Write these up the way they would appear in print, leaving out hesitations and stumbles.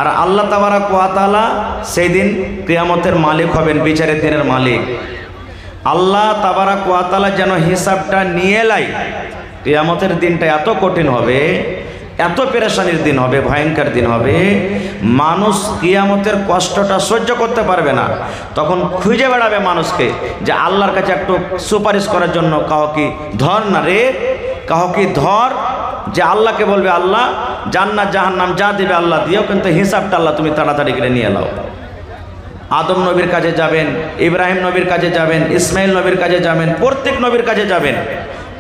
আর আল্লাহ তাবারক ওয়া তাআলা সেই দিন কিয়ামতের মালিক হবেন, বিচারের দিনের মালিক। আল্লাহ তাবারক ওয়া তাআলা যেন হিসাবটা নিয়ে লাই। কিয়ামতের দিনটা এত কঠিন হবে, এত পেরেশানির দিন হবে, ভয়ঙ্কর দিন হবে, মানুষ কিয়ামতের কষ্টটা সহ্য করতে পারবে না। তখন খুঁজে বেড়াবে মানুষকে যে আল্লাহর কাছে একটু সুপারিশ করার জন্য, কাউ কি ধর না রে, কাউ কি ধর, যে আল্লাহকে বলবে আল্লাহ জান্নাত জাহান্নাম যা দিবে আল্লাহ দিও, কিন্তু হিসাবটা আল্লাহ তুমি তাড়াতাড়ি করে নিয়ে নাও। আদম নবীর কাছে যাবেন, ইব্রাহিম নবীর কাছে যাবেন, ইসমাইল নবীর কাছে যাবেন, প্রত্যেক নবীর কাছে যাবেন,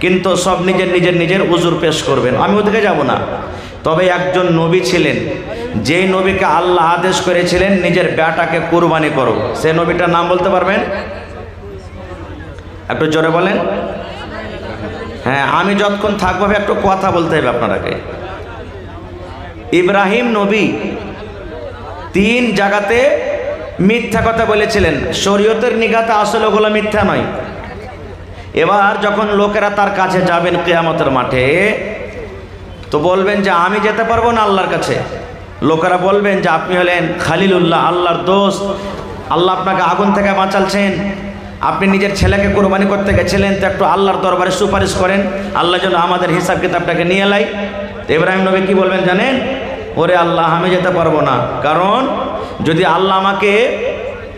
কিন্তু সব নিজের উজুর পেশ করবেন। আমি ওদিকে যাব না। তবে একজন নবী ছিলেন, যেই নবীকে আল্লাহ আদেশ করেছিলেন নিজের বেটাকে কুরবানি করো, সে নবীটার নাম বলতে পারবেন? একটু জোরে বলেন। হ্যাঁ, আমি যতক্ষণ থাকবো একটু কথা বলতে হবে আপনারাকে। ইব্রাহিম নবী 3 জায়গাতে মিথ্যা কথা বলেছিলেন, শরীয়তের নিগাতে আসলে ওগুলো মিথ্যা নয়। এবার যখন লোকেরা তার কাছে যাবেন কিয়ামতের মাঠে, তো বলবেন যে আমি যেতে পারবো না আল্লাহর কাছে। লোকেরা বলবেন যে আপনি হলেন খালিলুল্লাহ, আল্লাহর দোস্ত, আল্লাহ আপনাকে আগুন থেকে বাঁচালছেন, আপনি নিজের ছেলেকে কোরবানি করতে গেছিলেন, তো একটু আল্লাহর দরবারে সুপারিশ করেন, আল্লাহ যেন আমাদের হিসাব কিতাবটাকে নিয়ে লাই। ইব্রাহিম নবী কি বলবেন জানেন? ওরে আল্লাহ, আমি যেতে পারবো না, কারণ যদি আল্লাহ আমাকে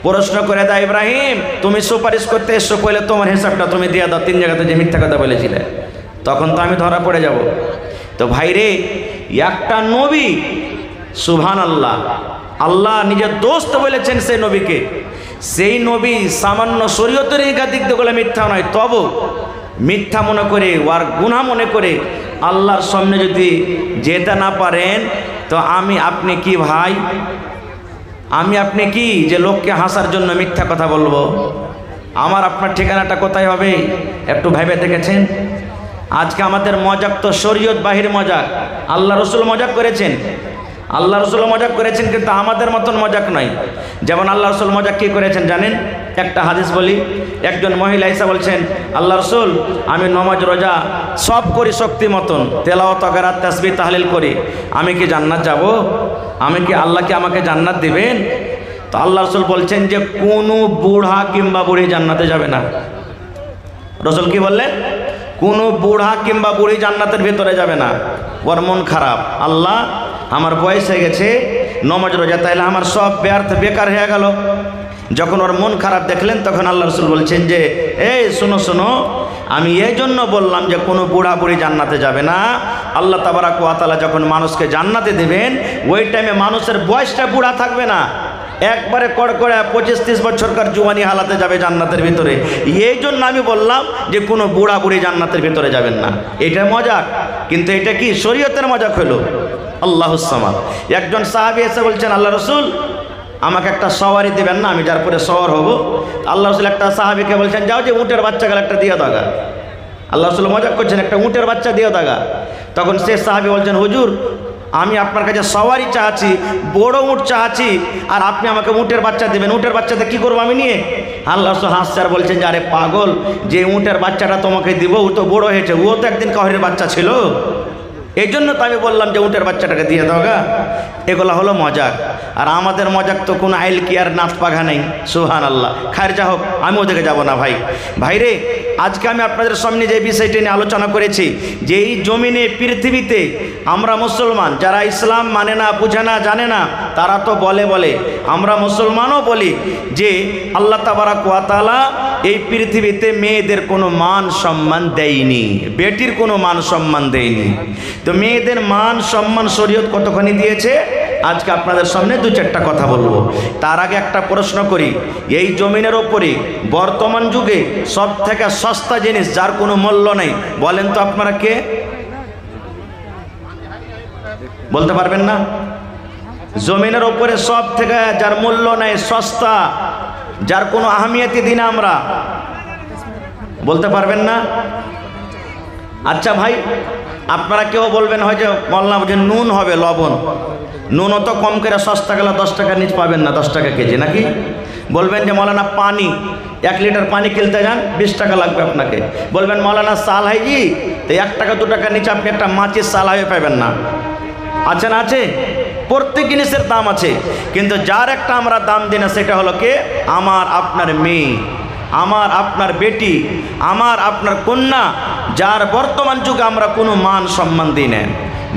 প্রশ্ন করে দেয় ইব্রাহিম তুমি সুপারিশ করতে এসছো, পড়লে তোমার হিসাবটা তুমি দিয়ে দাও 3 জায়গাতে যে মিথ্যা কথা বলেছিলে, তখন তো আমি ধরা পড়ে যাব। তো ভাইরে, একটা নবী, সুবহানাল্লাহ, আল্লাহ নিজের দোস্ত বলেছেন সেই নবীকে, সেই নবী সামান্য শরীয়তের দিক দিয়ে মিথ্যা নয়, তবু মিথ্যা মনে করে আর গুনাহ মনে করে আল্লাহর সামনে যদি যেতে না পারেন, তো আমি আপনি কি ভাই, আমি আপনি কি যে লোককে হাসার জন্য মিথ্যা কথা বলবো? আমার আপনার ঠিকানাটা কোথায় হবে একটু ভেবে দেখেছেন? আজকে আমাদের মজাক তো শরীয়ত বাহির মজাক। আল্লাহ রসুল মজাক করেছেন, আল্লাহ রসুল মজাক করেছেন, কিন্তু আমাদের মতন মজাক নয়। যেমন আল্লাহ রসুল মজাক কী করেছেন জানেন? একটা হাদিস বলি। একজন মহিলা এসে বলছেন, আল্লাহ রসুল আমি নমাজ রোজা সব করি শক্তি মতন, তেলাওয়াত কেরাত তাসবিহ তাহলিল করি, আমি কি জান্নাত যাব? আমি কি আল্লাহ কি আমাকে জান্নাত দিবেন? তো আল্লাহ রসুল বলছেন যে কোনো বুড়া কিংবা বুড়ি জান্নাতে যাবে না। রসুল কি বললেন? কোনো বুড়া কিংবা বুড়ি জান্নাতের ভেতরে যাবে না। ওর মন খারাপ, আল্লাহ আমার বয়স হয়ে গেছে, নমাজ রোজা তাইলে আমার সব ব্যর্থ বেকার হয়ে গেল। যখন ওর মন খারাপ দেখলেন, তখন আল্লাহ রসুল বলছেন যে এই শোনো শোনো, আমি এই জন্য বললাম যে কোনো বুড়া বুড়ি জান্নাতে যাবে না। আল্লাহ তাবারক ওয়া তাআলা যখন মানুষকে জান্নাতে দেবেন, ওই টাইমে মানুষের বয়সটা বুড়া থাকবে না, একবারে কড়কড়া 25-30 বছরকার জুয়ানি হালাতে যাবে জান্নাতের ভিতরে। এই জন্য আমি বললাম যে কোনো বুড়া বুড়ি জান্নাতের ভিতরে যাবেন না। এটা মজাক, কিন্তু এটা কি শরীয়তের মজাক হলো? আল্লাহুস সামাদ। একজন সাহাবী এসে বলছেন, আল্লাহ রসুল আমাকে একটা সওয়ারি দেবেন না, আমি যার পরে সওয়ার হব। আল্লাহ রসুল একটা সাহাবীকে বলছেন, যাও যে উটের বাচ্চা গেল একটা দিয়ে দাগা। আল্লাহ রসুল মজাক করছেন, একটা উটের বাচ্চা দিয়ে দাগা। তখন সে সাহাবী বলছেন, হুজুর আমি আপনার কাছে সওয়ারি চাচ্ছি, বড় উট চাচ্ছি, আর আপনি আমাকে উটের বাচ্চা দেবেন, উটের বাচ্চাতে কি করবো আমি নিয়ে? আল্লাহ রসুল হাসছে আর বলছেন যে আরে পাগল, যে উটের বাচ্চাটা তোমাকে দিব ও তো বড় হয়েছে, ও তো একদিন কাহরের বাচ্চা ছিল, এই জন্য তো আমি বললাম যে উটের বাচ্চাটাকে দিয়ে দাও গা। এগুলো হলো মজাক। আর আমাদের মজাক তো কোনো আইল কি আর নাচ পাঘা নেই। সুবহানাল্লাহ। খায়ের যা হোক, আমি ওদিকে যাব না ভাই। ভাইরে, আজকে আমি আপনাদের সামনে যে বিষয়টি নিয়ে আলোচনা করেছি, যে এই জমিনে পৃথিবীতে আমরা মুসলমান, যারা ইসলাম মানে না, বুঝে না, জানে না, তারা তো বলে আমরা মুসলমানও বলি যে আল্লাহ তাবারক ওয়া তাআলা এই পৃথিবীতে মেয়েদের কোনো মান সম্মান দেয়নি, বেটির কোনো মান সম্মান দেয়নি। তো মেয়েদের মান সম্মান শরীয়ত কতখানি দিয়েছে, আজকে আপনাদের সামনে 2-4টা কথা বলবো। তার আগে একটা প্রশ্ন করি, এই জমিনের ওপরে বর্তমান যুগে সব থেকে সস্তা জিনিস যার কোনো মূল্য নেই, বলেন তো আপনারা কে? বলতে পারবেন না? জমিনের ওপরে সব থেকে যার মূল্য নেই, সস্তা, যার কোনো আহমিয়তি দিন আমরা, বলতে পারবেন না? আচ্ছা ভাই, আপনারা কেউ বলবেন হয়তো বললাম যে নুন হবে, লবণ, নুনও তো কম করে সস্তা গেলে 10 টাকার নিচ পাবেন না, 10 টাকা কেজি নাকি? বলবেন যে মৌলানা পানি, 1 লিটার পানি কিনতে যান 20 টাকা লাগবে আপনাকে। বলবেন মৌলানা সাল হাইজি, তো 1 টাকা 2 টাকার নিচে আপনি একটা মাছের সাল হয়ে পাবেন না। আছে না? আছে। প্রত্যেক জিনিসের দাম আছে, কিন্তু যার একটা আমরা দাম দিই না সেটা হলো কে? আমার আপনার মেয়ে, আমার আপনার বেটি, আমার আপনার কন্যা, যার বর্তমান যুগে আমরা কোনো মান সম্মান দিই না।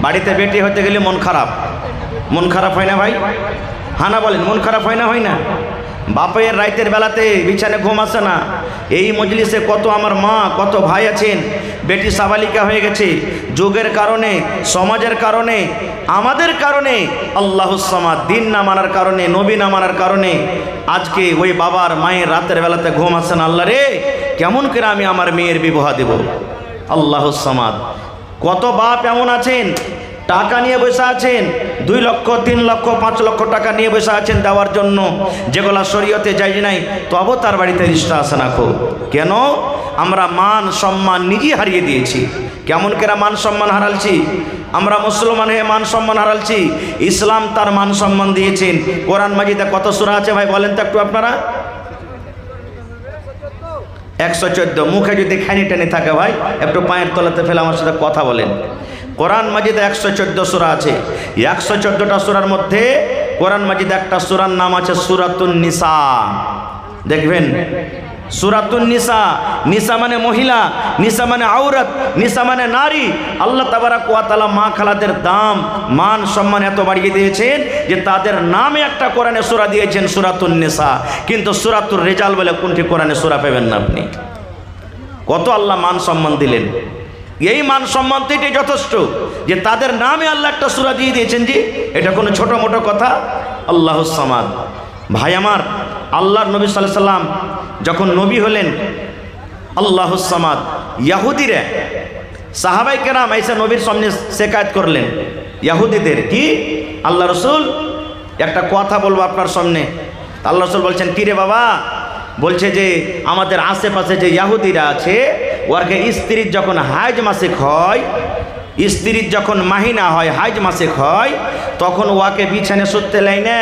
বাড়িতে বেটি হতে গেলে মন খারাপ, মন খারাপ হয় না ভাই? হানা বলেন, মন খারাপ হয় না? হয় না? বাপের রাইতের বেলাতে বিছানে ঘুম আসে না। এই মজলিসে কত আমার মা, কত ভাই আছেন, বেটি সাবালিকা হয়ে গেছে, যুগের কারণে, সমাজের কারণে, আমাদের কারণে, আল্লাহুস সামাদ দিন না মানার কারণে, নবী না মানার কারণে আজকে ওই বাবার মায়ের রাতের বেলাতে ঘুম আসে না। আল্লাহ রে, কেমন করে আমি আমার মেয়ের বিবাহ দেব? আল্লাহুস সামাদ। কত বাপ এমন আছেন টাকা নিয়ে বসে আছেন, 2 লক্ষ 3 লক্ষ 5 লক্ষ টাকা নিয়ে বসে আছেন দেওয়ার জন্য, যেগুলা শরীয়তে জায়েজ নাই, তবু তার বাড়িতে রিশতা আসে না। খুব কেন? আমরা মান সম্মান নিজেই হারিয়ে দিয়েছি। কেমন করে মান সম্মান হারালছি? আমরা মুসলমান হয়ে মান সম্মান হারালছি। ইসলাম তার মান সম্মান দিয়েছেন। কোরআন মাজিদে কত সূরা আছে ভাই বলেন তো একটু আপনারা? 114। মুখে যদি খানি টানি থাকে ভাই একটু পায়ের তলাতে ফেলে আমার সাথে কথা বলেন। কোরআন মাজিদে 114 সূরা আছে। 114টা সূরার মধ্যে কোরআন মাজিদে একটা সূরার নাম আছে সূরাতুন নিসা। দেখবেন সূরাতুন নিসা, নিসা মানে মহিলা, নিসা মানে আওরাত, নিসা মানে নারী। আল্লাহ তাবারাক ওয়া তাআলা মা খালাদের দাম, মান সম্মান এত বাড়িয়ে দিয়েছেন যে তাদের নামে একটা কোরআনে সূরা দিয়েছেন সূরাতুন নিসা, কিন্তু সূরাতুর রিজাল বলে কোনটি কোরআনে সূরা পাবেন না আপনি। কত আল্লাহ মান সম্মান দিলেন। এই মান সম্মান তো এটাই যথেষ্ট যে তাদের নামে আল্লাহ একটা সূরা দিয়ে দিয়েছেন। জি, এটা কোনো ছোট মোটো কথা? আল্লাহুস সামাদ। ভাই আমার, আল্লাহর নবী সাল্লাল্লাহু আলাইহি সাল্লাম যখন নবী হলেন, আল্লাহুস সামাদ, ইহুদিরা সাহাবায়ে কেরাম এসে নবীর সামনে শিকায়ত করলেন ইহুদিদের, কি আল্লাহ রাসূল একটা কথা বলবো আপনার সামনে। আল্লাহ রাসূল বলছেন, কি রে বাবা? বলছে যে আমাদের আশেপাশে যে ইহুদিরা আছে, ওরকে স্ত্রীর যখন হাইজ মাসিক হয়, স্ত্রীর যখন মাহিনা হয়, হাইজ মাসিক হয়, তখন ওকে বিছানে শুতে লাই না,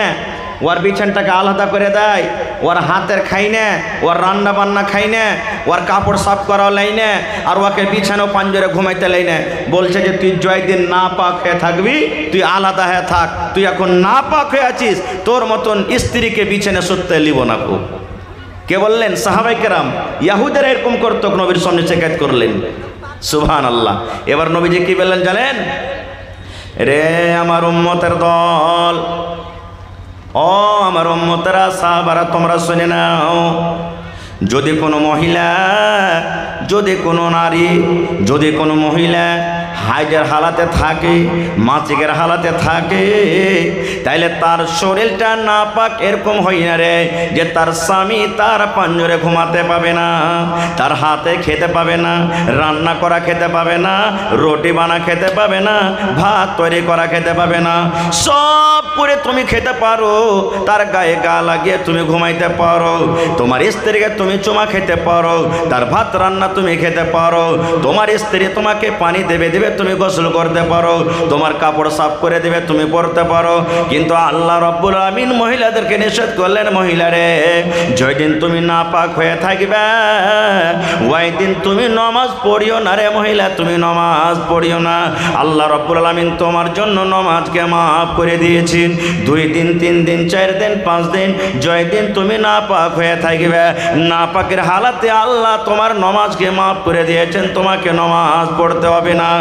ওর বিছানটাকে আলাদা করে দেয়, ওর হাতের খাই না, ওর রান্না বান্না খাই না, ওর কাপড় সাফ করাও লাই না, আর ওকে বিছানাও পাঞ্জরে ঘুমাইতে লাই না। বলছে যে তুই জয়দিন না পাক হয়ে থাকবি, তুই আলাদা হয়ে থাক, তুই এখন না পাক হয়ে আছিস, তোর মতন স্ত্রীকে বিছানে শুতে লিব না। খুব কে বললেন? সাহাবায়ে কেরাম। ইহুদিরা এরকম করতো, নবীর সামনে শিকায়ত করলেন। সুবহানাল্লাহ। এবার নবীজি কি বললেন জানেন? রে আমার উম্মতের দল, ও আমার উম্মতেরা, সাহাবারা, তোমরা শুনে নাও, যদি কোনো মহিলা, যদি কোনো নারী, যদি কোনো মহিলা হাইজের হালাতে থাকে, মাসিকের হালাতে থাকে, তাইলে তার শরীরটা নাপাক এরকম হয় না রে যে তার স্বামী তার পাঞ্জরে ঘুমাতে পাবে না, তার হাতে খেতে পাবে না, রান্না করা খেতে পাবে না, রুটি বানা খেতে পাবে না, ভাত তৈরি করা খেতে পাবে না। সব করে তুমি খেতে পারো, তার গায়ে গা লাগিয়ে তুমি ঘুমাইতে পারো, তোমার স্ত্রীকে তুমি চুমা খেতে পারো, তার ভাত রান্না তুমি খেতে পারো, তোমার স্ত্রী তোমাকে পানি দেবে, তুমি গোসল করতে পারো, তোমার কাপড় সাফ করে দেবে, তুমি পরতে পারো। কিন্তু আল্লাহ রাব্বুল আমিন মহিলাদেরকে নিষেধ করলেন, মহিলারে যেদিন তুমি নাপাক হয়ে থাকবে ওই দিন তুমি নামাজ পড়িও না রে মহিলা, তুমি নামাজ পড়িও না। আল্লাহ রাব্বুল আমিন তোমার জন্য নামাজকে মাফ করে দিয়েছেন। 2 দিন 3 দিন 4 দিন 5 দিন যেদিন তুমি নাপাক হয়ে থাকবে, নাপাকের হালাতে আল্লাহ তোমার নামাজকে মাফ করে দিয়েছেন, তোমাকে নামাজ পড়তে হবে না।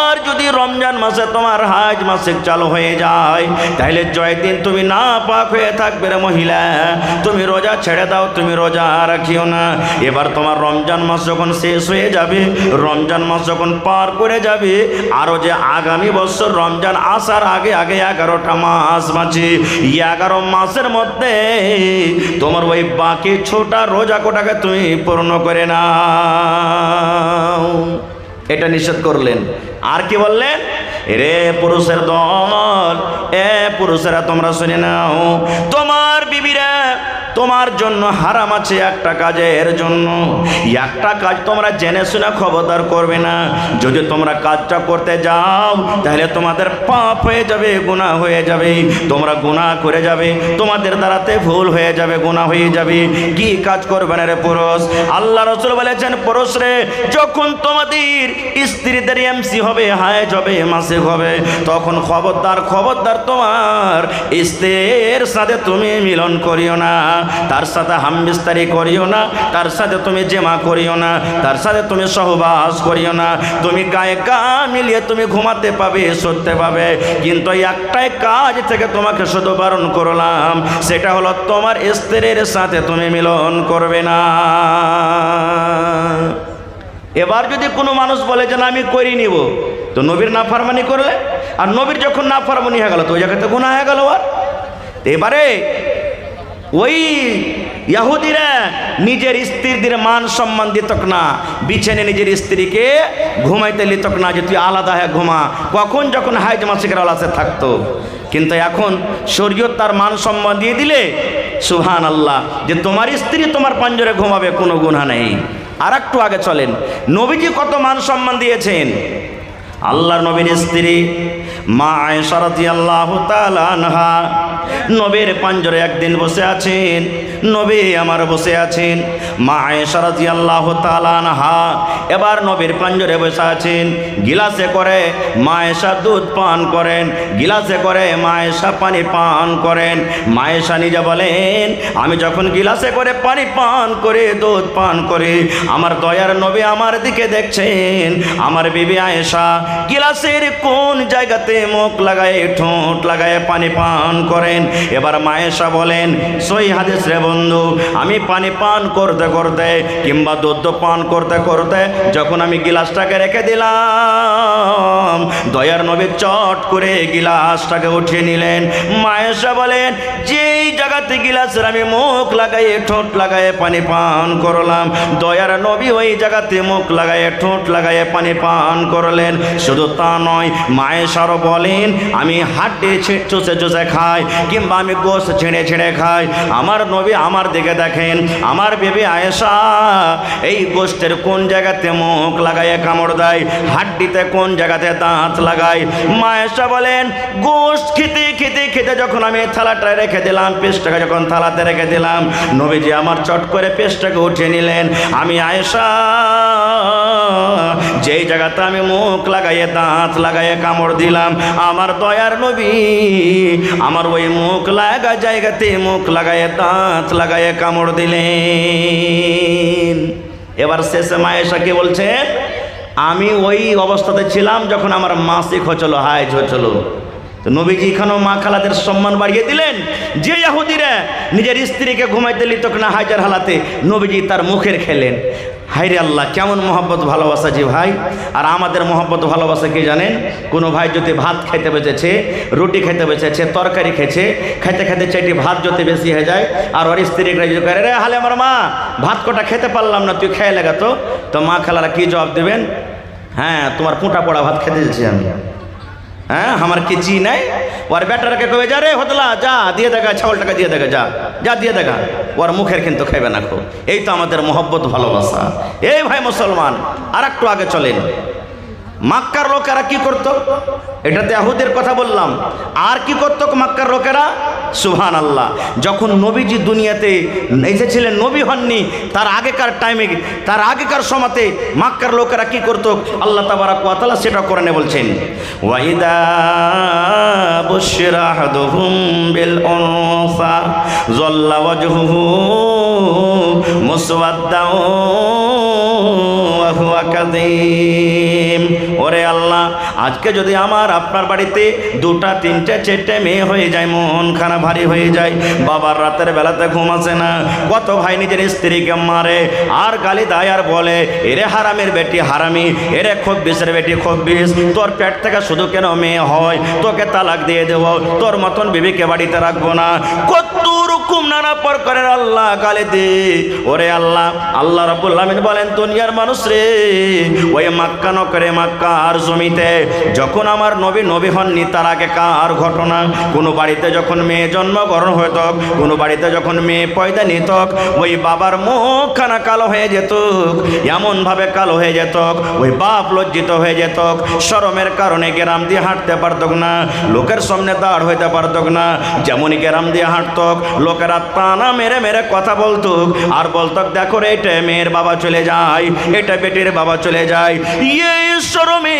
আর যদি রমজান মাসে তোমার হাজ মাসিক চালু হয়ে যায়, তাহলে যেদিন তুমি নাপাক হয়ে থাকবে রে মহিলা, তুমি রোজা ছেড়ে দাও, তুমি রোজা রাখিও না। এবার তোমার রমজান মাস যখন শেষ হয়ে যাবে, রমজান মাস যখন পার করে যাবে, আরো যে আগামী বছর রমজান আসার আগে আগে 11টা মাস বাঁচে, 11 মাসের মধ্যে তোমার ওই বাকি ছোটা রোজা কোটাকে তুমি পূর্ণ করে নাও। এটা নিষেধ করলেন। আর কি বললেন? রে পুরুষের দল, এ পুরুষেরা তোমরা শুনে নাও, তোমার বিবিরা তোমার জন্য হারাম আছে একটা কাজের জন্য। একটা কাজ তোমরা জেনে শুনে খবরদার করবে না। যদি তোমরা কাজটা করতে যাও তাহলে তোমাদের পাপ হয়ে যাবে, গুনাহ হয়ে যাবে, তোমরা গুনাহ করে যাবে, তোমাদের দ্বারাতে ভুল হয়ে যাবে, গুনাহ হয়ে যাবে। কি কাজ করবে না রে পুরুষ? আল্লাহ রাসূল বলেছেন, পুরুষ রে, যখন তোমাদের স্ত্রীদের এমসি হবে, হায়েজ হবে, মাসিক হবে, তখন খবরদার খবরদার তোমার স্ত্রীর সাথে তুমি মিলন করিও না, তার সাথে হামবিস্তারি করিও না, তার সাথে তুমি জেমা করিও না, তার সাথে তুমি সহবাস করিও না। তুমি গায়ে গা মিলিয়ে তুমি ঘুমাতে পাবে, শুতে পাবে, কিন্তু একটাই কাজ থেকে তোমাকে শুধু বারণ করলাম, সেটা হলো তোমার স্ত্রীর সাথে তুমি মিলন করবে না। এবার যদি কোনো মানুষ বলে যে না আমি করি নিব, তো নবীর নাফরমানি করলে, আর নবীর যখন নাফরমানি হয়ে গেল তো ওই জায়গাতে গুনাহ হয়ে গেল। আর এবারে ওই ইহুদিরা নিজের স্ত্রীদের মান সম্মান দিত না, বিছানে নিজের স্ত্রীকে ঘুমাইতে লিত না যে তুই আলাদা হয়ে ঘুমা, কখন যখন হাইজ মাসিকের আলাসে থাকতো। কিন্তু এখন শরীয়ত তার মান সম্মান দিয়ে দিলে সুবহানাল্লাহ, যে তোমার স্ত্রী তোমার পাঞ্জরে ঘুমাবে, কোনো গুনাহ নেই। আর একটু আগে চলেন, নবীজি কত মান সম্মান দিয়েছেন। আল্লাহর নবীর স্ত্রী মা আয়েশা রাদিয়াল্লাহু তাআলা আনহা নবীর পাঞ্জরে একদিন বসে আছেন, নবী আমার বসে আছেন। মা আয়েশা রাদিয়াল্লাহু তাআলা আনহা এবার নবীর পাঞ্জরে বসে আছেন, গিলাসে করে মা আয়েশা দুধ পান করেন, গিলাসে করে মা আয়েশা পানি পান করেন। মা আয়েশা নিজে বলেন, আমি যখন গিলাসে করে পানি পান করে, দুধ পান করে, আমার দয়ার নবী আমার দিকে দেখছেন। আমার বিবি আয়েশা গিলাসের কোন জায়গাতে মুখ লাগায়, ঠোঁট লাগায় পানি পান করেন। এবার মা আয়েশা বলেন, সহি হাদিস রে বন্ধু, আমি পানি পান করতে করতে কিংবা দুধ পান করতে করতে যখন আমি গিলাসটাকে রেখে দিলাম, দয়ার নবী চট করে গিলাসটাকে উঠিয়ে নিলেন। মা আয়েশা বলেন, যেই জায়গাতে গিলাসের আমি মুখ লাগাই, ঠোঁট লাগায় পানি পান করলাম, দয়ার নবী ওই জায়গাতে মুখ লাগায়, ঠোঁট লাগায় পানি পান করলেন। শুধু তা নয়, মা আয়েশারও বলেন, আমি হাড্ডি চুষে চুষে খাই কিংবা আমি গোশত ছেড়ে ছেড়ে খাই, আমার নবী আমার দিকে দেখেন, আমার বিবি আয়েশা এই গোশতের কোন জায়গাতে মুখ লাগায় কামড় দেয়, হাড্ডিতে কোন জায়গাতে দাঁত লাগায়। মা আয়েশা বলেন, গোশত খেতে খেতে খেতে যখন আমি থালাটা রেখে দিলাম, পেস্টটাকে যখন থালাতে রেখে দিলাম, নবীজি আমার চট করে পেস্টটাকে উঠিয়ে নিলেন। আমি আয়েশা যেই জায়গাতে আমি মুখ লাগাইয়ে দাঁত লাগাইয়ে কামড় দিলাম, আমার দয়ার নবী আমার ওই মুখ লাগা জায়গাতে মুখ লাগাইয়ে দাঁত লাগাইয়ে কামড় দিলেন। এবার শেষে মা আয়েশা কি বলছে, আমি ওই অবস্থাতে ছিলাম যখন আমার মাসিক হচ্ছিল, হাইজ হচ্ছিল। তো নবীজি এখানেও মা খালাদের সম্মান বাড়িয়ে দিলেন। যে ইহুদিরা নিজের স্ত্রীকে ঘুমাইতে লিত না হাইজার হালাতে, নবীজি তার মুখের খেলেন। হায়রে আল্লাহ, কেমন মহব্বত ভালোবাসা যে ভাই। আর আমাদের মহব্বত ভালোবাসা কি জানেন? কোনো ভাই যদি ভাত খেতে বেঁচেছে, রুটি খেতে বেঁচেছে, তরকারি খেয়েছে, খেতে খেতে চাইটি ভাত যদি বেশি হয়ে যায়, আর ওর স্ত্রীকে যদি করে, রে হালে আমার মা ভাত কটা খেতে পারলাম না, তুই খেয়ে লাগা। তো মা খালারা কি জবাব দেবেন? হ্যাঁ, তোমার পুঁটা পড়া ভাত খেতে দিচ্ছি আমি, হ্যাঁ আমার কি চি নাই। ওর বেটারকে কবে, যা রে হতলা, যা দিয়ে দেখা, ছাগল টাকা দিয়ে দেখা, যা যা দিয়ে দেখা, ওর মুখের কিন্তু খাইবে না খো। এই তো আমাদের মহব্বত ভালোবাসা। এই ভাই মুসলমান, আর একটু আগে চলেন। মক্কার লোকেরা কি করত? এটাতে ইহুদের কথা বললাম। আর কি করত মক্কার লোকেরা? সুবহানাল্লাহ, যখন নবীজি দুনিয়াতে এসেছিলেন, নবী হননি, তার আগেকার টাইমে, তার আগেকার সময়তে মক্কার লোকেরা কি করত? আল্লাহ তাবারাক ওয়া তাআলা সেটা কোরআনে বলছেন, ওয়াইদা বুশিরা আহাদুহুম বিল উনসা যাল্লা ওয়াজহুহু মুসওয়াদ্দাও ওয়া হুয়া কাযীম। ওরে আল্লাহ, আজকে যদি আমার আপনার বাড়িতে দুটা তিনটা চারটে মেয়ে হয়ে যায়, মন খানা ভারী হয়ে যায়, বাবার রাতের বেলাতে ঘুম আসে না, কত ভাই নিজের স্ত্রীকে মারে আর গালি দেয় আর বলে, এরে হারামের বেটি হারামি, এরে খব্বিসের বেটি খব্বিস, তোর পেট থেকে শুধু কেন মেয়ে হয়, তোকে তালাক দিয়ে দেবো, তোর মতন বিবিকে বাড়িতে রাখবো না, কত রকম নানা প্রকারের আল্লাহ গালি দে। ওরে আল্লাহ, আল্লাহ রাব্বুল আলামিন বলেন, দুনিয়ার মানুষ রে, ওই মক্কা নগরে, মক্কার জমিতে যখন আমার নবী নবী হননি তার আগে কার ঘটনা? কোনো বাড়িতে যখন মেয়ে জন্মগ্রহণ হইত, কোনো বাড়িতে যখন মেয়ে পয়দা নিত, ওই বাবার মুখখানা কালো হয়ে যেত, এমনভাবে কালো হয়ে যেত, ওই বাপ লজ্জিত হয়ে যেত, শরমের কারণে গ্রাম দিয়ে হাঁটতে পারত না, লোকের সামনে দাঁড় হইতে পারত না। যেমনই গ্রাম দিয়ে হাঁটত, লোকেরা টানা মেরে মেরে কথা বলতো আর বলতো, দেখো রে এটা মেয়ের বাবা চলে যায়, এটা বেটির বাবা চলে যায়। এই শরমে,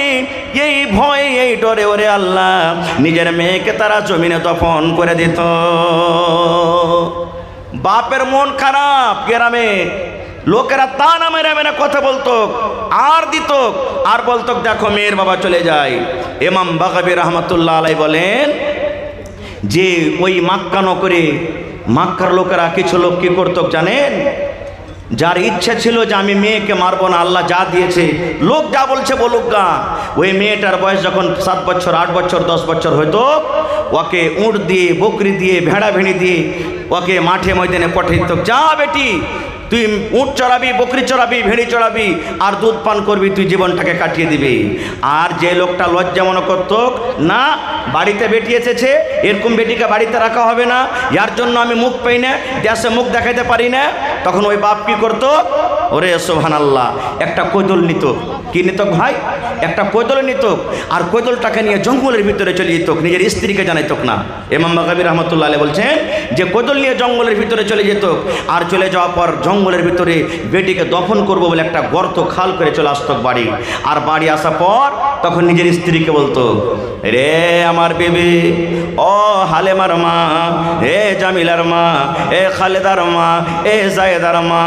এই ভয়ে, এই ডরে ওরে আল্লাহ নিজের মেয়েকে তারা জমিনে দফন করে দিত। বাপের মন খারাপ, গ্রামে লোকেরা টানা মেরে মেরে কথা বলতো আর দিত আর বলতো, দেখো মেয়ের বাবা চলে যায়। ইমাম বাগাবী রহমতুল্লাহ আলাইহি বলেন যে ওই মক্কা নগরে মক্কার লোকেরা কিছু লোক কি করতো জানেন? যার ইচ্ছা ছিল যে আমি মেয়েকে মারবো না, আল্লাহ যা দিয়েছে লোক যা বলছে বলুক গা, ওই মেয়েটার বয়স যখন 7 বছর 8 বছর 10 বছর হইতো, ওকে উট দিয়ে, বকরি দিয়ে, ভেড়া ভেড়ি দিয়ে ওকে মাঠে ময়দানে পাঠিয়ে দিত, যা বেটি তুই উট চড়াবি, বকরি চড়াবি, ভেড়ি চড়াবি আর দুধ পান করবি, তুই জীবনটাকে কাটিয়ে দিবি। আর যে লোকটা লজ্জা মনে করত না, বাড়িতে বেটি এসেছে, এরকম বেটিকে বাড়িতে রাখা হবে না, যার জন্য আমি মুখ পাই না, দেশে মুখ দেখাইতে পারি না, তখন ওই বাপ কি করতো? ওরে সুবহানাল্লাহ, একটা কোদল নিত। কি নিত ভাই? একটা কোদল নিত, আর কোদলটাকে নিয়ে জঙ্গলের ভিতরে চলে যেত, নিজের স্ত্রীকে জানাইত না। ইমাম বাগাবী রহমতুল্লাহ আলাইহি বলছেন যে কোদল নিয়ে জঙ্গলের ভিতরে চলে যেত, আর চলে যাওয়ার পর জঙ্গলের ভিতরে বেটিকে দফন করবো বলে একটা গর্ত খাল করে চলে আসতো বাড়ি। আর বাড়ি আসার পর তখন নিজের স্ত্রীকে বলতো, রে আমার বিবি, ও হালেমার মা, এ জামিলার মা, এ খালেদার মা, এ জায়েদার মা,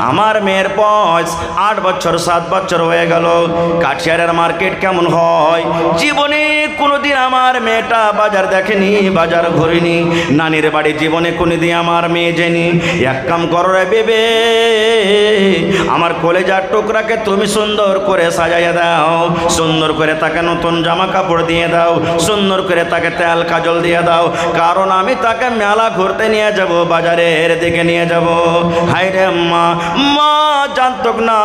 আমার মেয়ের বয়স 8 বছর 7 বছর হয়ে গেল, কাঠিয়ারের মার্কেট কেমন হয়, জীবনে কোনোদিন আমার মেয়েটা বাজার দেখেনি, বাজার ঘুরিনি, নানির বাড়ি জীবনে কোনোদিন আমার মেয়ে যায়নি। এক কাম করো রে বেবে, আমার কলেজার টুকরাকে তুমি সুন্দর করে সাজাইয়া দাও, সুন্দর করে তাকে নতুন জামা কাপড় দিয়ে দাও, সুন্দর করে তাকে তেল কাজল দিয়ে দাও, কারণ আমি তাকে মেলা ঘুরতে নিয়ে যাব, বাজারের দিকে নিয়ে যাব। হায় রে মা, মা জানত না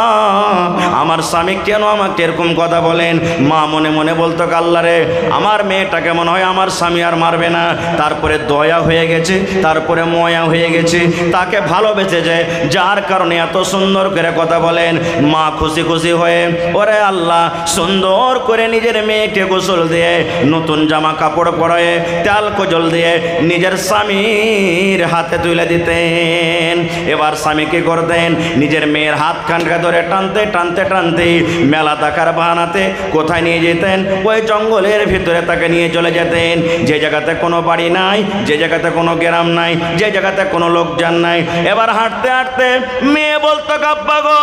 আমার স্বামী কেন আমাকে এরকম কথা বলেন। মা মনে মনে বলতো, আল্লাহ রে, আমার মেয়েটাকে মনে হয় আমার স্বামী আর মারবে না। তারপরে দয়া হয়ে গেছে, তারপরে ময়া হয়ে গেছে, তাকে ভালোবেসে যায়, যার কারণে এত সুন্দর করে কথা বলেন। মা খুশি খুশি হয়ে ওরে আল্লাহ সুন্দর করে নিজের মেয়েকে গোসল দিয়ে, নতুন জামা কাপড় পরায়ে, তেল কজল দিয়ে নিজের স্বামীর হাতে তুলে দিতেন। এবার স্বামী কি করতেন? নিজের মেয়ের হাত খানকে ধরে টানতে টানতে টানতে মেলা দেখার বাহানাতে কোথায় নিয়ে যেতেন? ওই জঙ্গলের ভিতরে তাকে নিয়ে চলে যেতেন, যে জায়গাতে কোনো বাড়ি নাই, যে জায়গাতে কোনো গ্রাম নাই, যে জায়গাতে কোনো লোকজন নাই। এবার হাঁটতে হাঁটতে মেয়ে বলতো, আব্বা গো,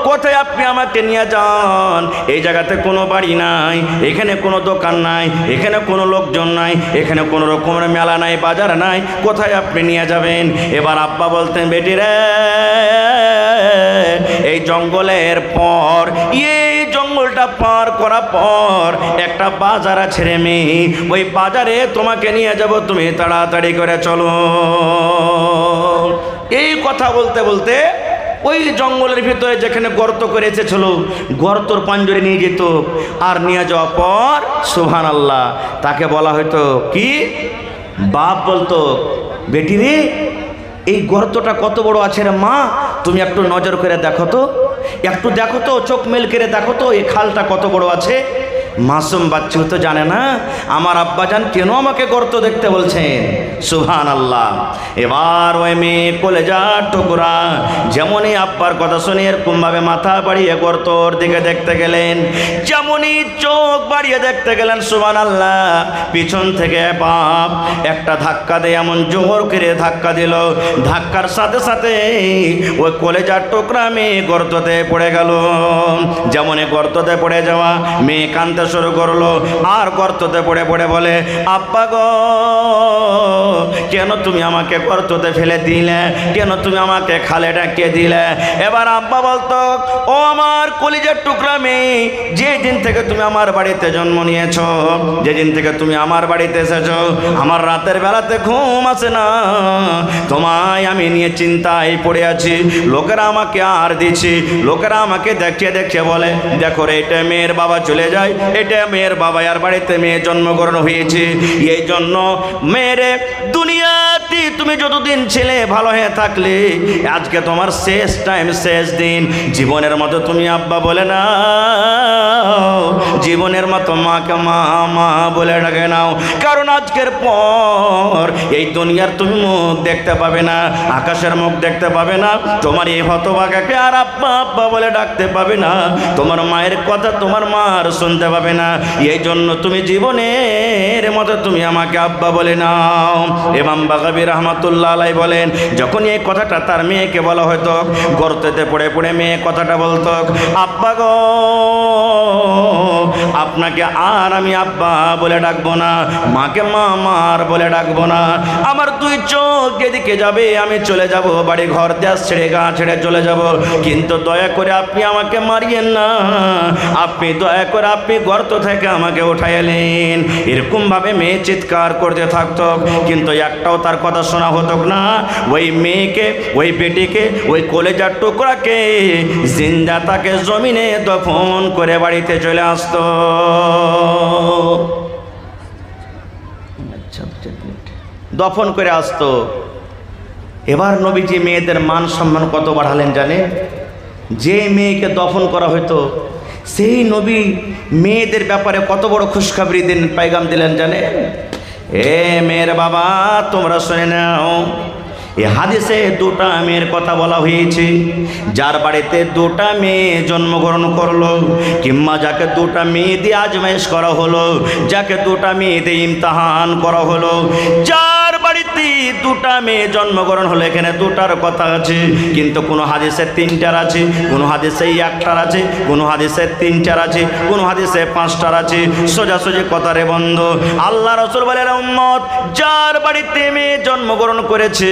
কোথায় আপনি আমাকে নিয়ে যান? এই জায়গাতে কোনো বাড়ি নাই, এখানে কোনো দোকান নাই, এখানে কোনো লোকজন নাই, এখানে কোনো রকমের মেলা নাই, বাজার নাই, কোথায় আপনি নিয়ে যাবেন? এবার আব্বা বলতেন, বেটি রে, এই জঙ্গলের পর, এই জঙ্গলটা পার করার পর একটা বাজার আছে রে মেয়ে, ওই বাজারে তোমাকে নিয়ে যাব, তুমি তাড়াতাড়ি করে চলো। এই কথা বলতে বলতে ওই জঙ্গলের ভিতরে যেখানে গর্ত করে এসেছিল, গর্তর পাঞ্জরে নিয়ে যেত, আর নিয়ে যাওয়ার পর সুবহানাল্লাহ তাকে বলা হয়তো কি, বাপ বলতো, বেটি রে, এই গর্তটা কত বড় আছে রে মা, তুমি একটু নজর করে দেখো তো, একটু দেখো তো, চোখ মেল করে দেখো তো, এই খালটা কত বড় আছে। মাসুম বাচ্চা তো জানে না আমার আব্বাজান কেন আমাকে গর্ত দেখতে বলছেন। সুবহানাল্লাহ। এবার ওই মেয়ে কলেজার টুকরা যেমনই আব্বার কথা শুনে এরকমভাবে মাথা বাড়িয়ে গর্তর দিকে দেখতে গেলেন, যেমনই চোখ বাড়িয়ে দেখতে গেলেন, সুবহানাল্লাহ, পিছন থেকে বাপ একটা ধাক্কা দিয়ে এমন জোর করে ধাক্কা দিল, ধাক্কার সাথে সাথে ওই কলেজার টুকরা মেয়ে গর্ততে পড়ে গেল। যেমনই গর্ততে পড়ে যাওয়া, মেয়ে কাঁদতে শুরু করলো, আর গর্ততে পড়ে পড়ে বলে, আব্বা গো, কেন তুমি আমাকে গর্ততে ফেলে দিলে, কেন তুমি আমাকে খালে ডাকিয়ে দিলে। এবার আব্বা বলতো, ও আমার কলিজার টুকরা মেয়ে, যে দিন থেকে তুমি আমার বাড়িতে জন্ম নিয়েছো, যেদিন থেকে তুমি আমার বাড়িতে এসেছো, আমার রাতের বেলাতে ঘুম আসে না, তোমায় আমি নিয়ে চিন্তায় পড়ে আছি। লোকেরা আমাকে আর দিচ্ছি, লোকেরা আমাকে দেখিয়ে দেখিয়ে বলে, দেখো রে, এটা মেয়ের বাবা চলে যায়, এটা মেয়ের বাবা, আর বাড়িতে মেয়ে জন্মগ্রহণ হয়েছে। এই জন্য মেয়েরে, দুনিয়াতে তুমি যতদিন ছেলে ভালো হয়ে থাকলে, আজকে তোমার শেষ টাইম, শেষ দিন। জীবনের মতো তুমি আব্বা বলে না, জীবনের মতো মাকে মা মা বলে ডাকে নাও, কারণ আজকের পর এই দুনিয়ার তুমি মুখ দেখতে পাবে না, আকাশের মুখ দেখতে পাবে না, তোমার এই হতভাগাকে আর আব্বা আব্বা বলে ডাকতে পাবে না, তোমার মায়ের কথা তোমার মার শুনতে পাবে না। এই জন্য তুমি জীবনের মতো তুমি আমাকে আব্বা বলে নাও। ইমাম বাগাবী রহমাতুল্লাহ আলাইহি বলেন, যখন এই কথাটা তার মেয়েকে বলা হতো, গর্তেতে পড়ে পড়ে মেয়ে কথাটা বলতো, আব্বা গো, আপনাকে আর আমি আব্বা বলে ডাকবো না, মাকে মা মার বলে ডাকবো না। আমার দুই চোখ যেদিকে যাবে আমি চলে যাব, বাড়ি ঘর দেশ ছেড়ে গা ছেড়ে চলে যাব, কিন্তু দয়া করে আপনি আমাকে মারিয়েন না, আপনি দয়া করে আপনি গর্ত থেকে আমাকে উঠাই এলেন। এরকম ভাবে মেয়ে চিৎকার করতে থাকতো, কিন্তু একটাও তার কথা শোনা হতো না। ওই মেয়েকে, ওই বেটিকে, ওই কলেজার টুকরাকে জিন্দা তাকে জমিনে দফন করে বাড়িতে চলে আসতো। দফন করে আসতো। এবার নবীজি মেয়েদের মান সম্মান কত বাড়ালেন জানে? যে মেয়েকে দফন করা হতো, সেই নবী মেয়েদের ব্যাপারে কত বড় খুশখবরি দিন, পাইগাম দিলেন জানে? এ মেয়ের বাবা, তোমরা শুনে নাও, এই হাদিসে দুটা মেয়ের কথা বলা হয়েছে। যার বাড়িতে দুটা মেয়ে জন্মগ্রহণ করলো, কিংবা যাকে দুটা মেয়ে দিয়ে আজমাইশ করা হলো, যাকে দুটা মেয়ে দিয়ে ইমতিহান করা হলো, যার বাড়িতে দুটা মেয়ে জন্মগ্রহণ হলো, এখানে দুটার কথা আছে, কিন্তু কোনো হাদিসে তিনটার আছে, কোনো হাদিসে একটার আছে, কোনো হাদিসে তিনটার আছে, কোনো হাদিসে পাঁচটার আছে। সোজাসুজি কথা রে বন্ধু, আল্লাহ রাসূল বলেন, উম্মত, যার বাড়িতে মেয়ে জন্মগ্রহণ করেছে,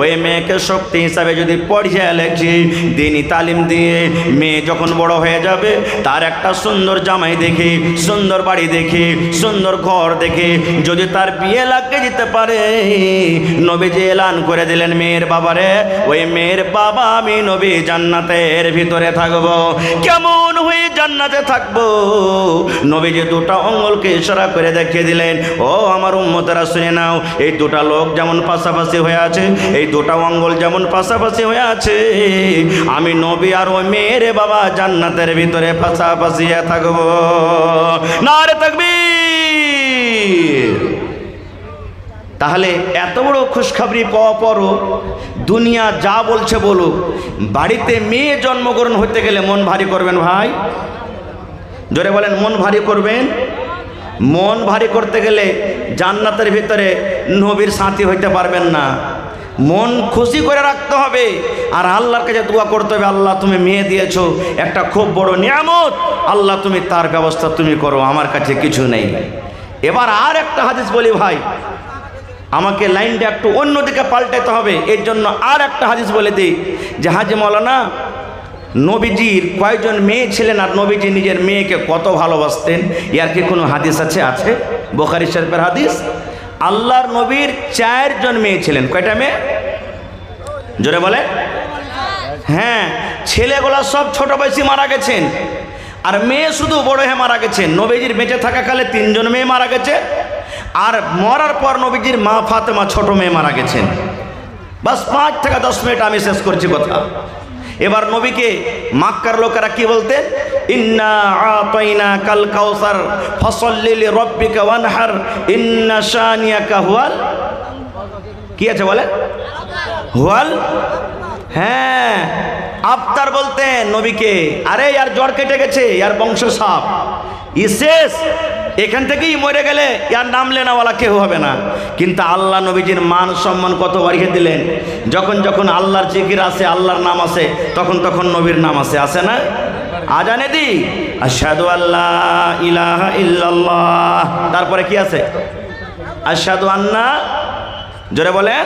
ওই মেয়েকে শক্তি হিসাবে যদি পড়িয়ে লেখি, দিনই তালিম দিয়ে, মেয়ে যখন বড় হয়ে যাবে, তার একটা সুন্দর জামাই দেখে, সুন্দর বাড়ি দেখে, সুন্দর ঘর দেখে যদি তার বিয়ে লাগিয়ে দিতে পারে, নবীজি এলান করে দিলেন, মেয়ের বাবারে, ওই মেয়ের বাবা আমি নবী জান্নাতের ভিতরে থাকবো। কেমন হয়ে জান্নাতে থাকবো? নবীজি দুটা আঙ্গুলকে ইশারা করে দেখিয়ে দিলেন, ও আমার উম্মতেরা শুনে নাও, এই দুটা লোক যেমন পাশাপাশি হয়ে আছে, এই দুটা আঙ্গুল যেমন পাশাপাশি হয়ে আছে, আমি নবী আর ওই মেয়ের বাবা জান্নাতের ভিতরে পাশাপাশি থাকবো। নারে তাকবীর। তাহলে এত বড় খুশখবরি পাওয়া পরও দুনিয়া যা বলছে বলুক, বাড়িতে মেয়ে জন্মগ্রহণ হতে গেলে মন ভারী করবেন ভাই, জোরে বলেন, মন ভারী করবেন। মন ভারী করতে গেলে জান্নাতের ভিতরে নবীর সাথী হইতে পারবেন না। মন খুশি করে রাখতে হবে, আর আল্লাহর কাছে দোয়া করতে হবে, আল্লাহ তুমি মেয়ে দিয়েছো, একটা খুব বড় নিয়ামত, আল্লাহ তুমি তার ব্যবস্থা তুমি করো, আমার কাছে কিছু নেই। এবার আর একটা হাদিস বলি ভাই, আমাকে লাইনটা একটু অন্যদিকে পাল্টাতে হবে, এর জন্য আর একটা হাদিস বলে দিই যে, হাজি মৌলানা, নবীজির কয়জন মেয়ে ছিলেন আর নবীজি নিজের মেয়েকে কত ভালোবাসতেন, ইয়ার কি কোনো হাদিস আছে? আছে, বুখারী শরীফের হাদিস। আল্লাহর নবীর 4 জন মেয়ে ছিলেন। কয়টা মেয়ে? জোরে বলে। হ্যাঁ, ছেলেগুলা সব ছোট বয়সী মারা গেছেন, আর মেয়ে শুধু বড় হয়ে মারা গেছেন। নবীজির বেঁচে থাকাকালে 3 জন মেয়ে মারা গেছে, আর মরার পর নবীজির মা ফাতেমা ছোট মেয়ে মারা গেছেন। বাস 5 থেকে 10 মিনিট আমি শেষ করছি কথা। এবার নবীকে মক্কার লোকেরা কি বলতেন? ইন্না আতাইনা কাল কাউসার ফাসাল্লি লিরাব্বিকা ওয়ানহার ইন্না শানিয়াকা হুয়াল, কি আছে বলে? হুয়াল। হ্যাঁ, আফতার বলতেন নবীকে, আরে ইয়ার জ্বর কেটে গেছে, ইয়ার বংশ সাপ, শেষ, এখান থেকেই মরে গেলে ইয়ার নাম লেনাওয়ালা কেউ হবে না। কিন্তু আল্লাহ নবীজির মান সম্মান কত বাড়িয়ে দিলেন। যখন যখন আল্লাহর জিকির আছে, আল্লাহর নাম আছে, তখন তখন নবীর নাম আছে, আছে না? আজানে দি আশহাদু আল্লা ইলাহা ইল্লাল্লাহ, তারপরে কি আছে? আশহাদু আন্না জোরে বলেন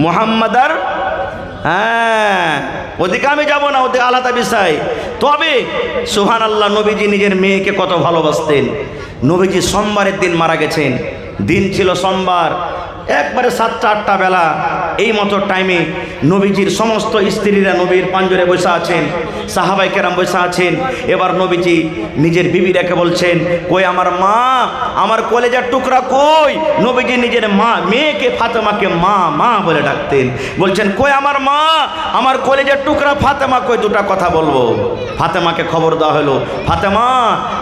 মুহাম্মাদার। হ্যাঁ, ওদিকে আমি যাব না, ওদিকে আলাদা বিষয়। তবে সুবহানাল্লাহ, নবীজি নিজের মেয়েকে কত ভালোবাসতেন। নবীজি সোমবারের দিন মারা গেছেন, দিন ছিল সোমবার, একবারে 7টা-8টা বেলা এই মতো টাইমে নবীজির সমস্ত স্ত্রীরা নবীর পাঞ্জরে বসে আছেন, সাহাবাই কেরাম বসে আছেন। এবার নবীজি নিজের বিবি রেখে বলছেন, কই আমার মা, আমার কলেজার টুকরা কই? নবীজি নিজের মা, মেয়েকে ফাতেমাকে মা মা বলে ডাকতেন। বলছেন, কই আমার মা, আমার কলেজার টুকরা ফাতেমা কই? দুটা কথা বলবো। ফাতেমাকে খবর দেওয়া হলো, ফাতেমা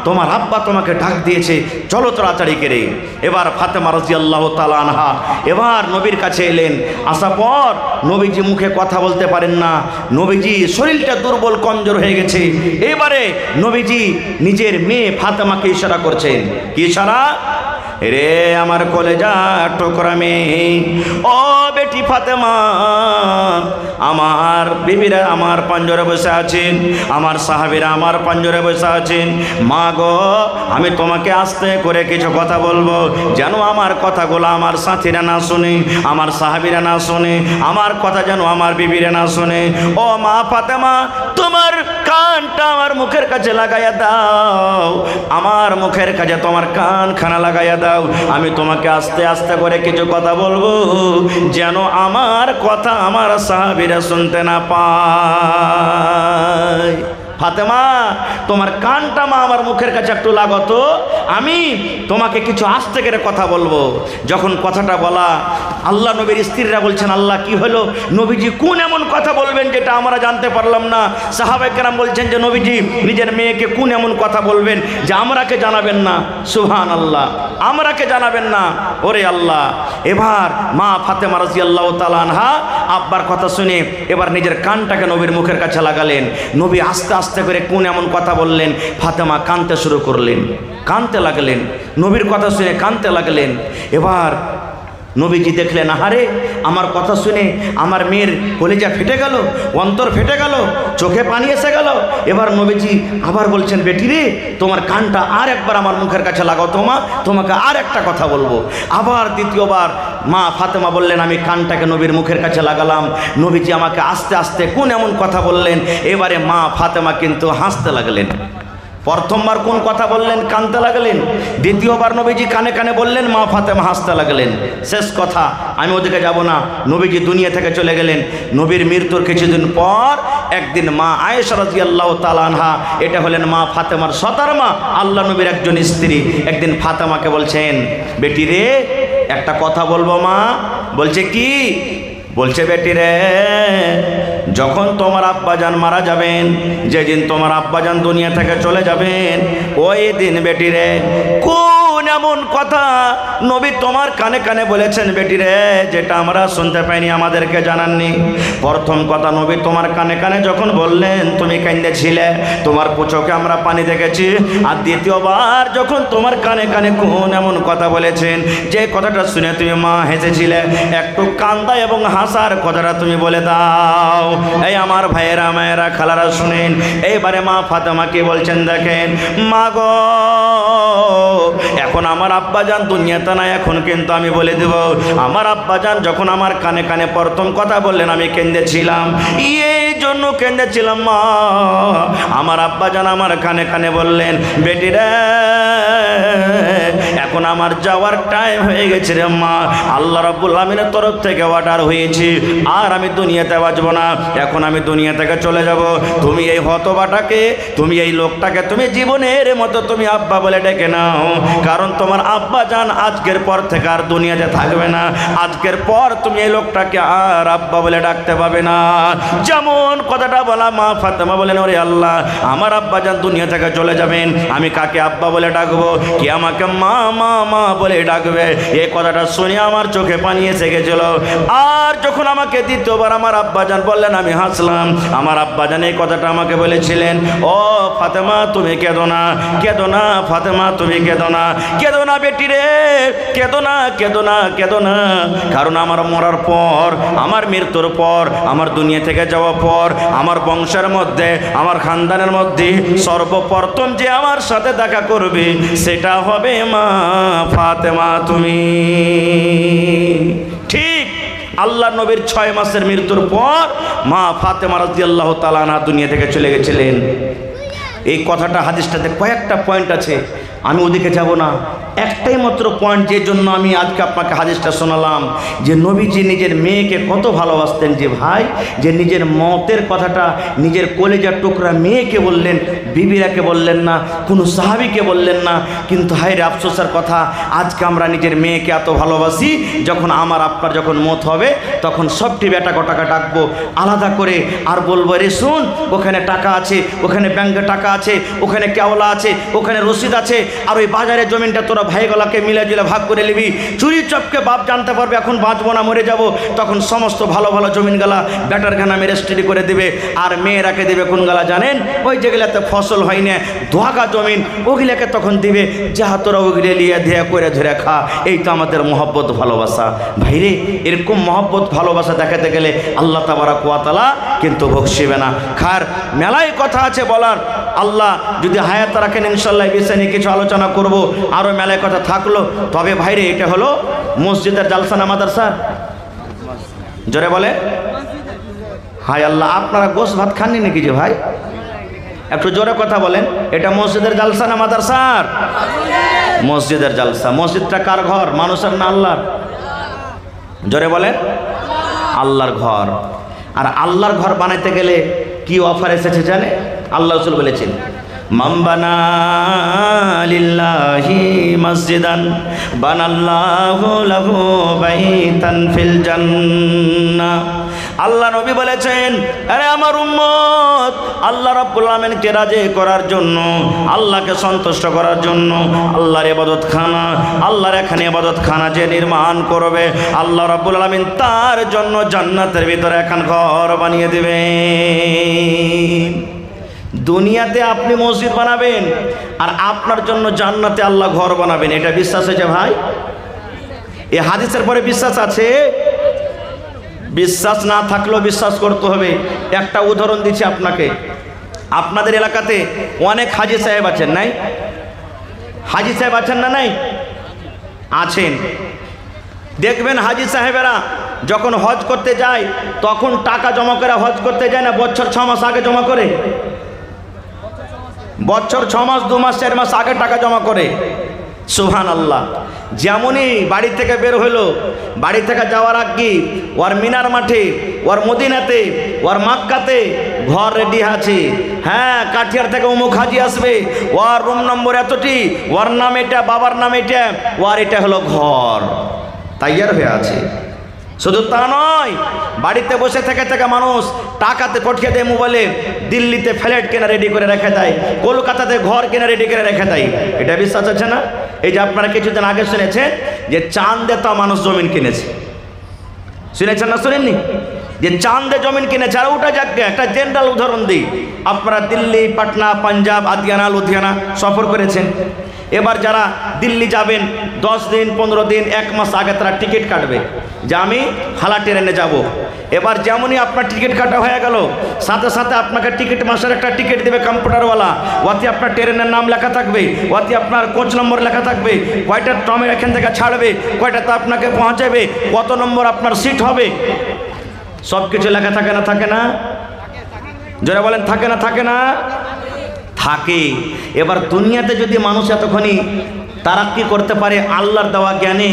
তোমার আব্বা তোমাকে ডাক দিয়েছে, চলো তাড়াতাড়ি করে। এবার ফাতেমা রাদিয়াল্লাহু তাআলা আনহা এবার নবীর কাছে এলেন। আসার পর নবীজি মুখে কথা বলতে পারেন না, নবীজি শরীরটা দুর্বল কমজোর হয়ে গেছে। এবারে নবীজি নিজের মেয়ে ফাতেমাকে ইশারা করছেন। কি ইশারা? রে আমার কলেজা টুকরা মেয়ে, ও বেটি ফাতেমা, আমার বিবিরা আমার পাঞ্জরে বসে আছেন, আমার সাহাবীরা আমার পাঞ্জরে বসে আছেন। মা গো, আমি তোমাকে আস্তে করে কিছু কথা বলবো, যেন আমার কথাগুলো আমার সাথীরা না শুনে, আমার সাহাবীরা না শুনে, আমার কথা যেন আমার বিবিরা না শুনে। ও মা ফাতেমা, তোমার কানটা আমার মুখের কাছে লাগাইয়া দাও, আমার মুখের কাছে তোমার কানখানা লাগাইয়া দাও। আমি তোমাকে আস্তে আস্তে করে কিছু কথা বলবো, যেন আমার কথা আমার সাহাবীরা শুনতে না পায়। ফাতেমা, তোমার কানটা মা আমার মুখের কাছে একটু লাগতো, আমি তোমাকে কিছু আস্তে করে কথা বলবো। যখন কথাটা বলা, আল্লাহ নবীর স্ত্রীরা বলছেন, আল্লাহ কি হলো? নবীজি কোন এমন কথা বলবেন যেটা আমরা জানতে পারলাম না? সাহাবায়ে কেরাম বলছেন যে নবীজি নিজের মেয়েকে কোন এমন কথা বলবেন যে আমরাকে জানাবেন না? সুবহানাল্লাহ, আমরাকে জানাবেন না। ওরে আল্লাহ! এবার মা ফাতেমা রাদিয়াল্লাহু তাআলা আনহা আব্বার কথা শুনে এবার নিজের কানটাকে নবীর মুখের কাছে লাগালেন। নবী আস্তে আস্তে করে কোন এমন কথা বললেন, ফাতেমা কাঁদতে শুরু করলেন, কাঁদতে লাগলেন, নবীর কথা শুনে কাঁদতে লাগলেন। এবার নবীজি দেখলেন, আহারে আমার কথা শুনে আমার মেয়ের কলিজা ফেটে গেল, অন্তর ফেটে গেল, চোখে পানি এসে গেল। এবার নবীজি আবার বলছেন, বেটি রে, তোমার কানটা আর একবার আমার মুখের কাছে লাগাও তো মা, তোমাকে আর একটা কথা বলবো। আবার দ্বিতীয়বার মা ফাতেমা বললেন, আমি কানটাকে নবীর মুখের কাছে লাগালাম। নবীজি আমাকে আস্তে আস্তে কোন এমন কথা বললেন। এবারে মা ফাতেমা কিন্তু হাসতে লাগলেন। প্রথমবার কোন কথা বললেন, কানতে লাগলেন। দ্বিতীয়বার নবীজি কানে কানে বললেন, মা ফাতেমা হাসতে লাগলেন। শেষ কথা, আমি ওদিকে যাব না। নবীজি দুনিয়া থেকে চলে গেলেন। নবীর মৃত্যুর কিছুদিন পর একদিন মা আয়েশা রাদিয়াল্লাহু তাআলা আনহা, এটা হলেন মা ফাতেমার সতার মা, আল্লাহ নবীর একজন স্ত্রী, একদিন ফাতেমাকে বলছেন, বেটি রে একটা কথা বলবো মা। বলছে কি? বলছে, বেটি রে, যখন তোমার আব্বাজান মারা যাবেন, যেদিন তোমার আব্বাজান দুনিয়া থেকে চলে যাবেন, ওই দিন বেটি রে কোন এমন কথা নবী তোমার কানে কানে বলেছেন বেটি রে, যেটা আমরা শুনতে পাইনি, আমাদেরকে জানাননি? প্রথম কথা, নবী তোমার কানে কানে যখন বললেন তুমি কাঁদেছিলে, তোমার চোখে আমরা পানি দেখেছি। আর দ্বিতীয়বার যখন তোমার কানে কানে কোন এমন কথা বলেছেন, যে কথাটা শুনে তুমি মা হেসেছিলে, একটু কান্দা এবং হাসার কথাটা তুমি বলে দাও। এই আমার ভাইয়েরা, মায়েরা, খালারা শুনেন। এইবারে মা ফাতেমা কি বলছেন দেখেন, মা গো, এখন আমার আব্বাজান দুনিয়াতে নাই, এখন কিন্তু আমি বলে দেব, আমার আব্বাজান যখন আমার কানে কানে প্রথম কথা বললেন আমি কেঁদেছিলাম, এই জন্য কেঁদেছিলাম মা। আমার আব্বাজান আমার কানে কানে বললেন, বেটি রে এখন আমার যাওয়ার টাইম হয়ে গেছে রে মা, আল্লাহ রাব্বুল আমিনের তরফ থেকে অর্ডার হয়েছে, আর আমি দুনিয়াতে বাঁচবো না, এখন আমি দুনিয়া থেকে চলে যাব। তুমি এই হতবাটাকে, তুমি এই লোকটাকে তুমি জীবনের মতো তুমি আব্বা বলে ডেকে নাও, কারণ তোমার আব্বা জান আজকের পর থেকে আর দুনিয়াতে থাকবে না। আজকের পর তুমি এই লোকটাকে আর আব্বা বলে ডাকতে পাবে না। যেমন কথাটা বলা, মা ফাতেমা বলেন, ওরে আল্লাহ, আমার আব্বা জান দুনিয়া থেকে চলে যাবেন, আমি কাকে আব্বা বলে ডাকবো? কি আমাকে মা মা মা বলে ডাকবে? এই কথাটা শুনে আমার চোখে পানি এসে গেছিল। আর যখন আমাকে দ্বিতীয়বার আমার আব্বাজান বললেন, আমি হাসলাম। আমার আব্বাজান এই কথাটা আমাকে বলেছিলেন, ও ফাতেমা তুমি কেঁদো না, কেঁদো না ফাতেমা, তুমি কেঁদো না, কেঁদো না বেটি রে, কেঁদো না, কেঁদো না, কেঁদো না, কারণ আমার মরার পর, আমার মৃত্যুর পর, আমার দুনিয়া থেকে যাওয়ার পর, আমার বংশের মধ্যে, আমার খানদানের মধ্যে সর্বপ্রথম যে আমার সাথে দেখা করবে সেটা হবে মা ফাতেমা তুমি। ঠিক আল্লাহ নবীর 6 মাসের মৃত্যুর পর মা ফাতেমা রাদিয়াল্লাহু তাআলা আনহা দুনিয়া থেকে চলে গেছিলেন। এই কথাটা হাদিসটাতে কয়েকটা পয়েন্ট আছে, আমি ওদিকে যাব না। একটাই মাত্র পয়েন্ট, যে জন্য আমি আজকে আপনাকে হাদিসটা শোনালাম, যে নবীজি নিজের মেয়েকে কত ভালোবাসতেন, যে ভাই যে নিজের মতের কথাটা নিজের কলেজার টুকরা মেয়েকে বললেন, বিবিরাকে বললেন না, কোনো সাহাবীকে বললেন না। কিন্তু হায় রে আফসোসের কথা, আজকে আমরা নিজের মেয়েকে এত ভালোবাসি, যখন আমার আপনার যখন মত হবে তখন সবটি বেটা কটাকে ডাকবো আলাদা করে, আর বলবো রে শুন, ওখানে টাকা আছে, ওখানে ব্যাংকে টাকা আছে, ওখানে কেওলা আছে, ওখানে রসিদ আছে, আর ওই বাজারের জমিনটা তোরা ভাইগুলাকে মিলে জুলে ভাগ করে নিবি। চুরি চপকে বাপ জানতে পারবে এখন বাঁচবো না মরে যাব, তখন সমস্ত ভালো ভালো জমিনগুলা ব্যাটার ঘানামে রেজিস্ট্রি করে দিবে, আর মেয়েরাকে দিবে কোনগুলা জানেন, ওই যেগুলাতে ফসল হয় না ধোয়াকা জমিন, ওগুলাকে তখন দিবে, যাহা তোরা ওগুলো লিয়ে ধেয়া করে ধরে খা। এই তো আমাদের মহব্বত ভালোবাসা। ভাইরে এরকম মহব্বত ভালোবাসা দেখাতে গেলে আল্লাহ তাবারাক ওয়া তাআলা কিন্তু বকশিবে না। খার মেলায় কথা আছে বলার, আল্লাহ যদি হায়াত রাখেন ইনশাআল্লাহ এই বিষয় নিয়ে কিছু আলোচনা করব, আরও মেলায় কথা থাকলো। তবে ভাইরে এটা হলো মসজিদের জালসা না মাদ্রাসা? জোরে বলে হায় আল্লাহ, আপনারা গোশ ভাত খাননি নাকি যে ভাই? একটু জোরে কথা বলেন, এটা মসজিদের জালসা না মাদ্রাসার? মসজিদের জালসা। মসজিদটা কার ঘর, মানুষের না আল্লাহর? জোরে বলেন আল্লাহর ঘর। আর আল্লাহর ঘর বানাইতে গেলে কি অফার এসেছে জানে? আল্লাহ রাসূল বলেছেন, মান বানা লিল্লাহি মসজিদান বানাল্লাহু লাহু বাইতান ফিল জান্নাহ। আল্লাহ নবী বলেছেন, আরে আমার উম্মত, আল্লাহ রাব্বুল আলামিনকে রাজি করার জন্য, আল্লাহকে সন্তুষ্ট করার জন্য আল্লাহর ইবাদতখানা, আল্লাহর এখানে ইবাদতখানা যে নির্মাণ করবে, আল্লাহ রাব্বুল আলামিন তার জন্য জান্নাতের ভিতরে এখন ঘর বানিয়ে দিবেন। দুনিয়াতে আপনি মসজিদ বানাবেন আর আপনার জন্য জান্নাতে আল্লাহ ঘর বানাবেন, এটা বিশ্বাস হয়েছে ভাই? এই হাদিসের পরে বিশ্বাস আছে? বিশ্বাস না থাকলেও বিশ্বাস করতে হবে। একটা উদাহরণ দিচ্ছি আপনাকে। আপনাদের এলাকাতে অনেক হাজি সাহেব আছেন, নাই? হাজি সাহেব আছেন না নাই? আছেন। দেখবেন হাজি সাহেবেরা যখন হজ করতে যায় তখন টাকা জমা করে হজ করতে যায় না? বছর 6 মাস আগে জমা করে, বছর 6 মাস 2 মাস 4 মাস আগে টাকা জমা করে। সুবহানাল্লাহ। যেমনই বাড়ি থেকে বের হলো, বাড়ি থেকে যাওয়ার আগে ওর মিনার মাঠে, ওর মদিনাতে, ওর মক্কাতে ঘর রেডি আছে। হ্যাঁ, কাঠিয়ার থেকে অমুক হাজি আসবে, ওর রুম নম্বর এতটি, ওর নাম এটা, বাবার নাম এটা, ওর এটা হলো ঘর তৈয়ার হয়ে আছে। শুধু তা নয়, বাড়িতে বসে থেকে থেকে মানুষ টাকাতে পাঠিয়ে দেয় মোবাইলে, দিল্লিতে ফ্ল্যাট কেনা রেডি করে রেখে দেয়, কলকাতাতে ঘর কেনা রেডি করে রেখে দেয়। এটা বিশ্বাস আছে না? এই যে আপনারা কিছুদিন আগে শুনেছেন যে চাঁদে তো মানুষ জমিন কিনেছে, শুনেছেন না শুনেননি? যে চাঁদে জমিন কিনেছে। আর ওটা যাকে একটা জেনারেল উদাহরণ দিই, আপনারা দিল্লি, পাটনা, পাঞ্জাব, আদিয়ানা, লুধিয়ানা সফর করেছেন। এবার যারা দিল্লি যাবেন 10 দিন, 15 দিন, 1 মাস আগে তারা টিকিট কাটবে যে আমি হালা ট্রেনে যাব। এবার যেমনই আপনার টিকিট কাটা হয়ে গেল, সাথে সাথে আপনাকে টিকিট মাস্টার একটা টিকিট দেবে কম্পিউটারওয়ালা, ওতে আপনার ট্রেনের নাম লেখা থাকবে, ওতে আপনার কোচ নম্বর লেখা থাকবে, কয়টা ট্রেন এখান থেকে ছাড়বে, কয়টাতে আপনাকে পৌঁছাবে, কত নম্বর আপনার সিট হবে, সব কিছু লেখা থাকে না? থাকে না? যারা বলেন থাকে না? থাকে না? থাকে। এবার দুনিয়াতে যদি মানুষ এতক্ষণই তারাক্কি করতে পারে আল্লাহর দেওয়া জ্ঞানে,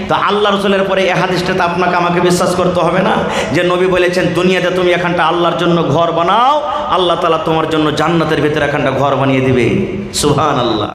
তো আল্লাহ রাসূলের পরে এই হাদিসটাতে আপনাকে আমাকে বিশ্বাস করতে হবে না যে নবী বলেছেন দুনিয়াতে তুমি এখানটা আল্লাহর জন্য ঘর বানাও, আল্লাহ তাআলা তোমার জন্য জান্নাতের ভিতরে এখানটা ঘর বানিয়ে দিবে। সুবহানাল্লাহ।